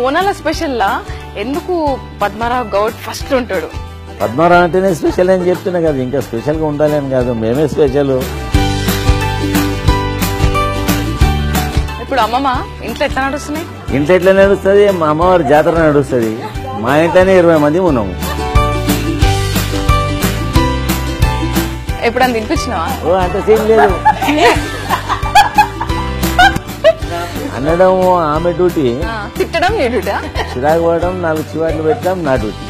బోనాల స్పెషల్ లా ఎందుకు పద్మరావు గౌడ్ ఫస్ట్ ఉంటాడు? పద్మరావు అంటేనే స్పెషల్ అని చెప్తున్నా కదా, ఇంకా స్పెషల్ గా ఉండాలి అని కాదు, మేమే స్పెషల్. ఇప్పుడు అమ్మమ్మ ఇంట్లో ఎట్లా నడుస్తున్నాయి? ఇంట్లో ఎట్లా నడుస్తుంది? మా అమ్మవారి జాతర నడుస్తుంది. మా ఇంట్లోనే 20 మంది ఉన్నాము. ఎప్పుడన్నా తినిపించినావా? ఓ అంత సీన్ లేదు. అనడం ఆమె డ్యూటీ, తిట్టడం నీ డ్యూటీ. చిరాకు పడడం, 4 చివాట్లు పెట్టడం నా డ్యూటీ.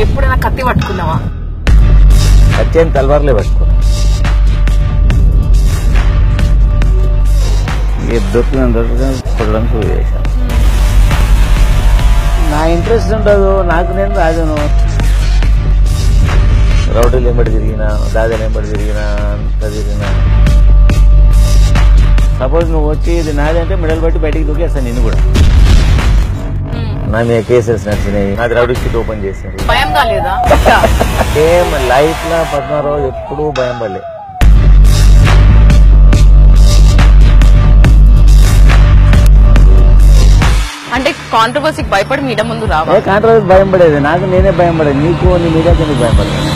ఎప్పుడైనా కత్తి పట్టుకున్నావా? వచ్చేది తలవారులే పట్టుకున్నా. దొరికిన కొట్టడం షురూ చేశాను. నా ఇంట్రెస్ట్ ఉండదు, నాకు నేను రాజను. రౌడీలు ఎంబడి తిరిగినా, దాదాలు ఎంబడి తిరిగినా, అంత తిరిగినా. సపోజ్ నువ్వు వచ్చి ఇది నాది అంటే మెడల్ బట్టి బయటికి దూకేస్తాను నిన్ను కూడా. నా మీద కేసెస్ నచ్చినాయి, నాది రౌడీ షీట్ ఓపెన్ చేశారు. భయం కాలేదా? ఏం లైఫ్ లో పద్మారావు ఎప్పుడూ భయం పడలే. అంటే కాంట్రవర్సీకి భయపడి మీడియా ముందు రావా? కాంట్రవర్సీ భయం పడేది నాకు, నేనే భయం పడేది. నీకు నీ మీడియాకి ఎందుకు భయం పడలేదు?